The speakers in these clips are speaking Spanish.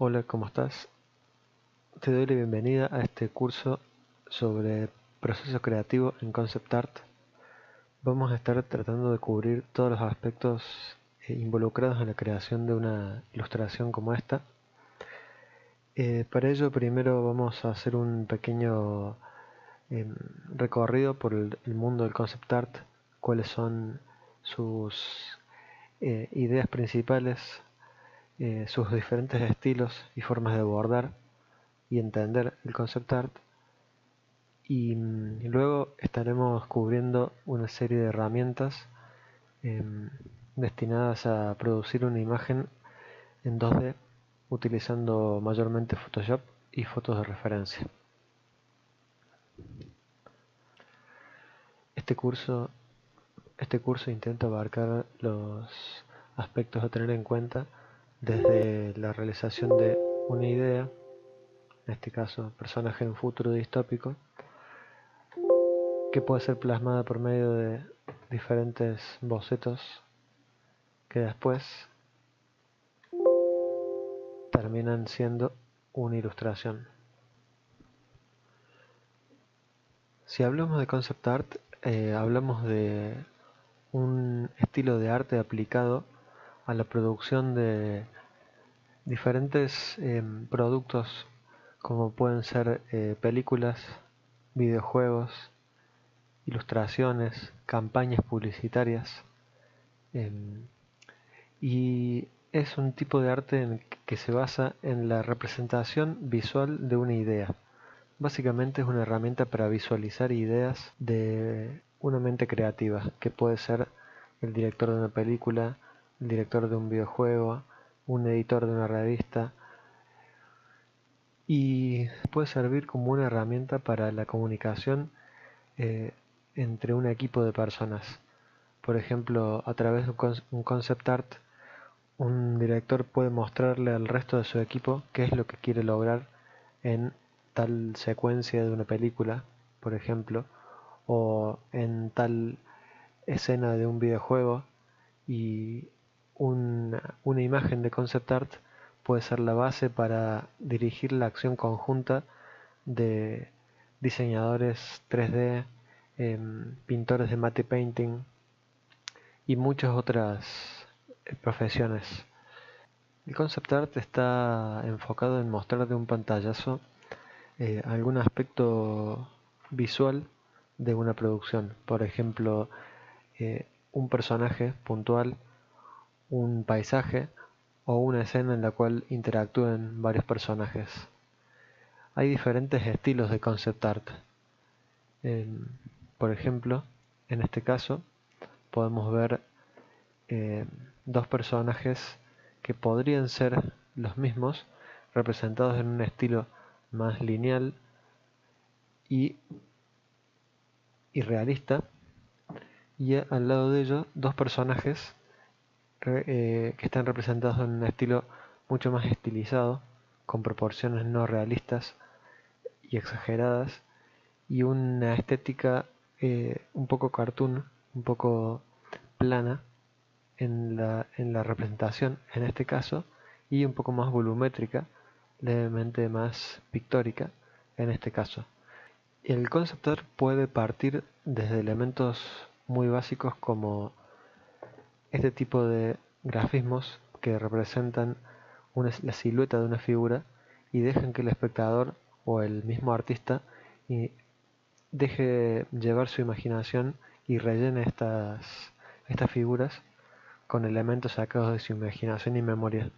Hola, ¿cómo estás? Te doy la bienvenida a este curso sobre proceso creativo en Concept Art. Vamos a estar tratando de cubrir todos los aspectos involucrados en la creación de una ilustración como esta. Para ello, primero vamos a hacer un pequeño recorrido por el mundo del Concept Art, cuáles son sus ideas principales, sus diferentes estilos y formas de abordar y entender el concept art, y luego estaremos cubriendo una serie de herramientas em, destinadas a producir una imagen en 2D utilizando mayormente Photoshop y fotos de referencia. Este curso, este curso intenta abarcar los aspectos a tener en cuenta desde la realización de una idea, en este caso personaje en un futuro distópico, que puede ser plasmada por medio de diferentes bocetos que después terminan siendo una ilustración. Si hablamos de concept art, hablamos de un estilo de arte aplicado a la producción de diferentes productos, como pueden ser películas, videojuegos, ilustraciones, campañas publicitarias, y es un tipo de arte que se basa en la representación visual de una idea. Básicamente es una herramienta para visualizar ideas de una mente creativa, que puede ser el director de una película, el director de un videojuego, un editor de una revista, y puede servir como una herramienta para la comunicación eh, entre un equipo de personas. Por ejemplo, a través de un concept art, un director puede mostrarle al resto de su equipo qué es lo que quiere lograr en tal secuencia de una película, por ejemplo, o en tal escena de un videojuego, y una imagen de concept art puede ser la base para dirigir la acción conjunta de diseñadores 3D, pintores de matte painting y muchas otras profesiones. El concept art está enfocado en mostrar de un pantallazo algún aspecto visual de una producción. Por ejemplo, un personaje puntual, un paisaje o una escena en la cual interactúen varios personajes. Hay diferentes estilos de concept art. Por ejemplo, en este caso podemos ver eh, dos personajes que podrían ser los mismos, representados en un estilo más lineal y realista, y al lado de ellos dos personajes que están representados en un estilo mucho más estilizado, con proporciones no realistas y exageradas, y una estética un poco cartoon, un poco plana en la representación en este caso, y un poco más volumétrica, levemente más pictórica en este caso. El concept art puede partir desde elementos muy básicos como este tipo de grafismos que representan la silueta de una figura y dejan que el espectador o el mismo artista deje llevar su imaginación y rellene estas figuras con elementos sacados de su imaginación y memoria,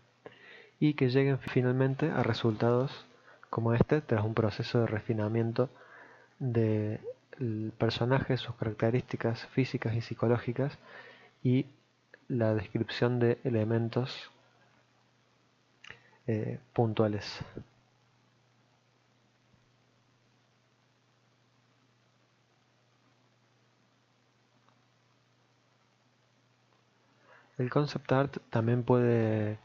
y que lleguen finalmente a resultados como este tras un proceso de refinamiento del personaje, sus características físicas y psicológicas, y la descripción de elementos puntuales. El concept art también puede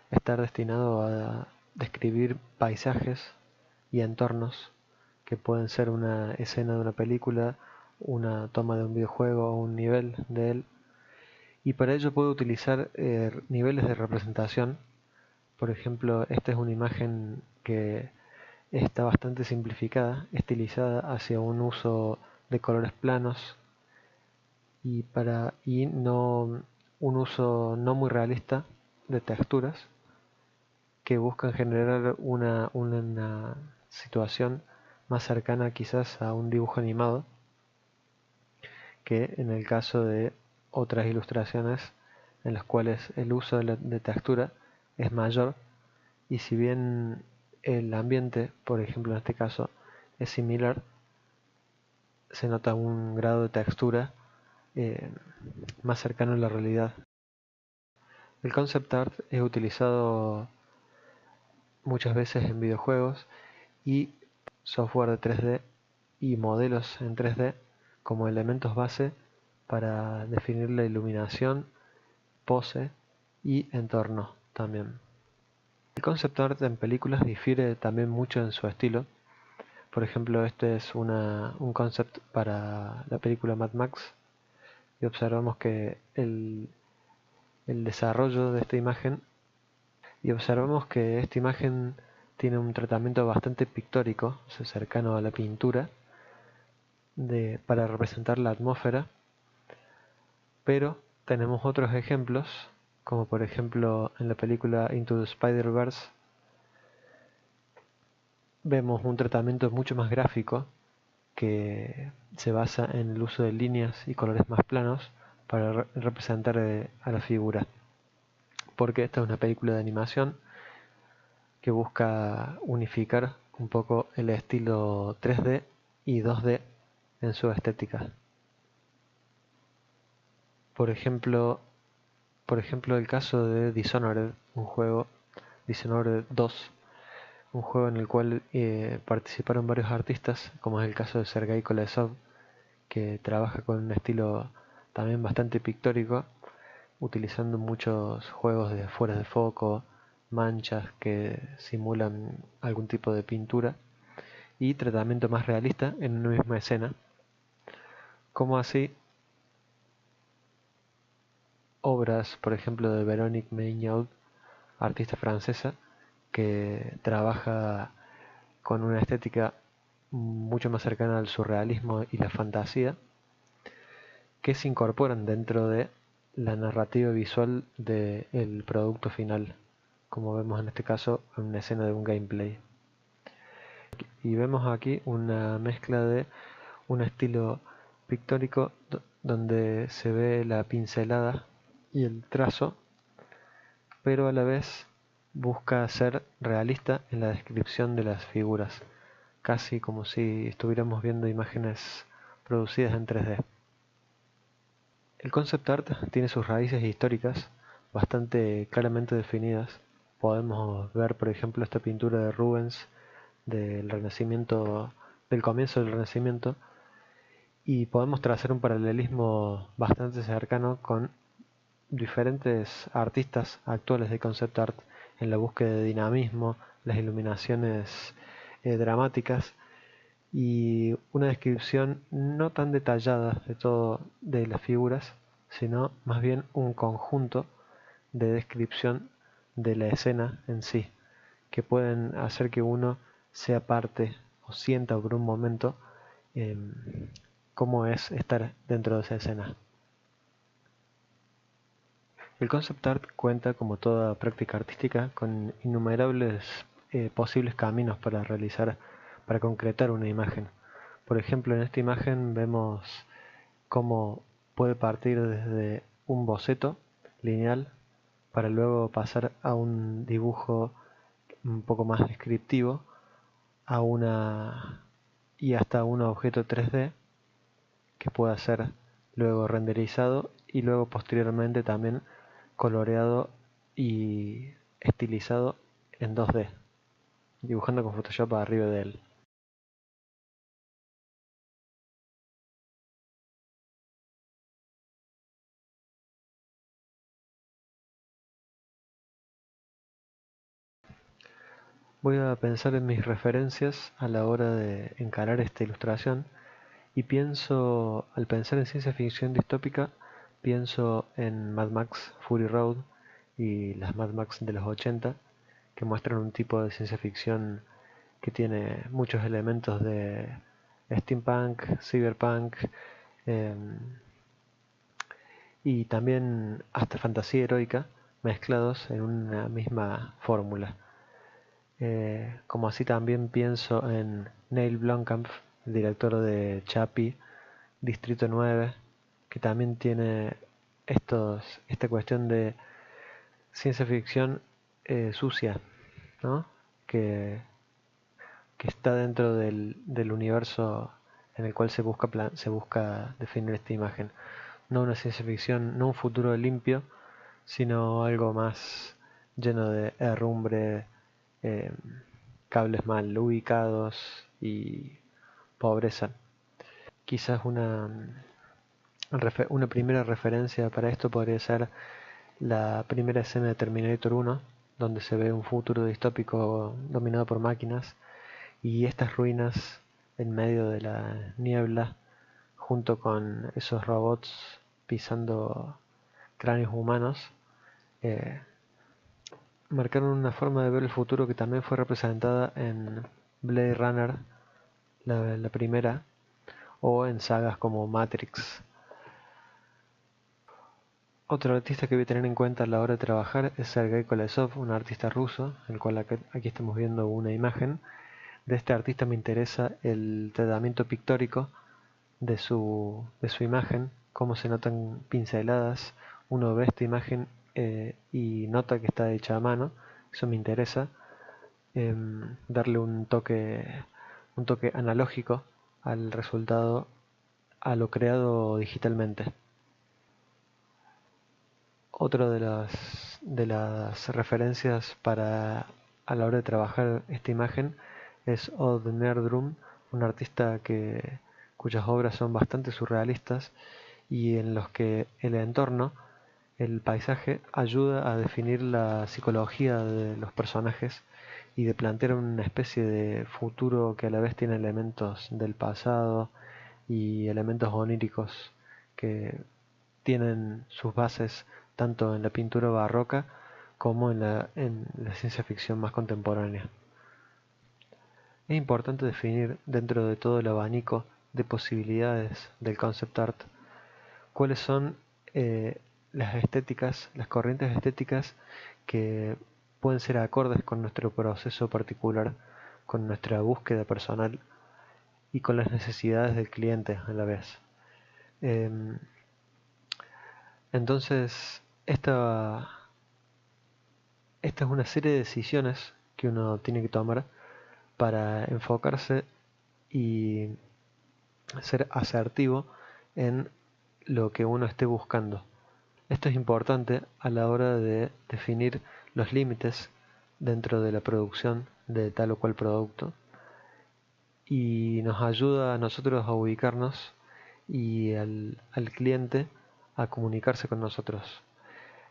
estar destinado a describir paisajes y entornos que pueden ser una escena de una película, una toma de un videojuego o un nivel de él, y para ello puede utilizar niveles de representación Por ejemplo, esta es una imagen que está bastante simplificada, estilizada hacia un uso de colores planos y no un uso no muy realista de texturas que buscan generar una situación más cercana quizás a un dibujo animado que en el caso de otras ilustraciones en las cuales el uso de textura es mayor, y si bien el ambiente, por ejemplo en este caso, es similar, se nota un grado de textura eh, más cercano a la realidad. El concept art es utilizado muchas veces en videojuegos y software de 3D y modelos en 3D como elementos base para definir la iluminación, pose y entorno también. El concept art en películas difiere también mucho en su estilo. Por ejemplo, este es un concept para la película Mad Max y observamos que el desarrollo de esta imagen tiene un tratamiento bastante pictórico, o sea, cercano a la pintura, para representar la atmósfera, pero tenemos otros ejemplos, como por ejemplo en la película Into the Spider-Verse, vemos un tratamiento mucho más gráfico que se basa en el uso de líneas y colores más planos para representar a la figura, porque esta es una película de animación que busca unificar un poco el estilo 3D y 2D en su estética. Por ejemplo, el caso de Dishonored, Dishonored 2, un juego en el cual participaron varios artistas, como es el caso de Sergei Kolesov, que trabaja con un estilo también bastante pictórico, utilizando muchos juegos de fuera de foco, manchas que simulan algún tipo de pintura y tratamiento más realista en una misma escena, como así obras, por ejemplo, de Véronique Meignaud, artista francesa, que trabaja con una estética mucho más cercana al surrealismo y la fantasía, que se incorporan dentro de la narrativa visual del producto final, como vemos en este caso en una escena de un gameplay. Y vemos aquí una mezcla de un estilo pictórico donde se ve la pincelada y el trazo, pero a la vez busca ser realista en la descripción de las figuras, casi como si estuviéramos viendo imágenes producidas en 3D. El concept art tiene sus raíces históricas bastante claramente definidas. Podemos ver, por ejemplo, esta pintura de Rubens del Renacimiento, del comienzo del Renacimiento, y podemos trazar un paralelismo bastante cercano con diferentes artistas actuales de concept art en la búsqueda de dinamismo, las iluminaciones dramáticas y una descripción no tan detallada de todo de las figuras, sino más bien un conjunto de descripción de la escena en sí, que pueden hacer que uno sea parte o sienta por un momento eh, cómo es estar dentro de esa escena. El concept art cuenta, como toda práctica artística, con innumerables posibles caminos para concretar una imagen. Por ejemplo, en esta imagen vemos cómo puede partir desde un boceto lineal para luego pasar a un dibujo un poco más descriptivo, y hasta un objeto 3D que pueda ser luego renderizado y luego posteriormente también coloreado y estilizado en 2D, dibujando con Photoshop arriba de él. Voy a pensar en mis referencias a la hora de encarar esta ilustración y al pensar en ciencia ficción distópica, pienso en Mad Max Fury Road y las Mad Max de los 80, que muestran un tipo de ciencia ficción que tiene muchos elementos de steampunk, cyberpunk, eh, y también hasta fantasía heroica mezclados en una misma fórmula. Como así también pienso en Neil Blomkamp, el director de Chappie, Distrito 9, que también tiene esta cuestión de ciencia ficción sucia, ¿no? que, que está dentro del universo en el cual se busca definir esta imagen. No una ciencia ficción, no un futuro limpio, sino algo más lleno de herrumbre, eh, cables mal ubicados y pobreza. Quizás una primera referencia para esto podría ser la primera escena de Terminator 1, donde se ve un futuro distópico dominado por máquinas y estas ruinas en medio de la niebla, junto con esos robots pisando cráneos humanos, eh, marcaron una forma de ver el futuro que también fue representada en Blade Runner, la primera, o en sagas como Matrix. Otro artista que voy a tener en cuenta a la hora de trabajar es Sergei Kolesov, un artista ruso, el cual aquí estamos viendo una imagen. De este artista me interesa el tratamiento pictórico de su imagen, cómo se notan pinceladas. Uno ve esta imagen y nota que está hecha a mano, eso me interesa. Darle un toque analógico al resultado, a lo creado digitalmente. Otra de las referencias para a la hora de trabajar esta imagen es Odd Nerdrum, un artista cuyas obras son bastante surrealistas y en los que el entorno, el paisaje, ayuda a definir la psicología de los personajes y de plantear una especie de futuro que a la vez tiene elementos del pasado y elementos oníricos que tienen sus bases tanto en la pintura barroca como en la ciencia ficción más contemporánea. Es importante definir dentro de todo el abanico de posibilidades del concept art cuáles son las estéticas, las corrientes estéticas que pueden ser acordes con nuestro proceso particular, con nuestra búsqueda personal y con las necesidades del cliente a la vez. Entonces, esta es una serie de decisiones que uno tiene que tomar para enfocarse y ser asertivo en lo que uno esté buscando. Esto es importante a la hora de definir los límites dentro de la producción de tal o cual producto y nos ayuda a nosotros a ubicarnos y al cliente a comunicarse con nosotros.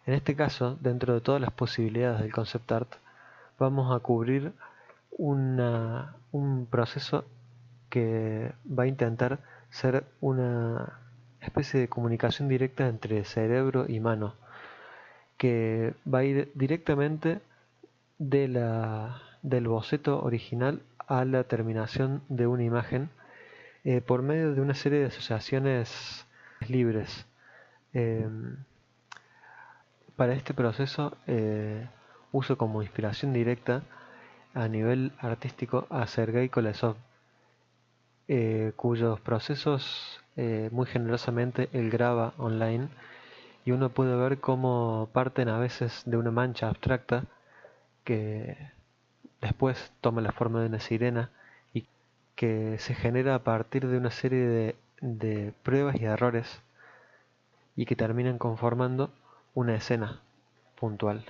En este caso, dentro de todas las posibilidades del concept art, vamos a cubrir un proceso que va a intentar ser una especie de comunicación directa entre cerebro y mano, que va a ir directamente del boceto original a la terminación de una imagen por medio de una serie de asociaciones libres. Para este proceso uso como inspiración directa a nivel artístico a Sergei Kolesov, cuyos procesos muy generosamente él graba online y uno puede ver cómo parten a veces de una mancha abstracta que después toma la forma de una sirena y que se genera a partir de una serie de pruebas y errores y que terminan conformando una escena puntual.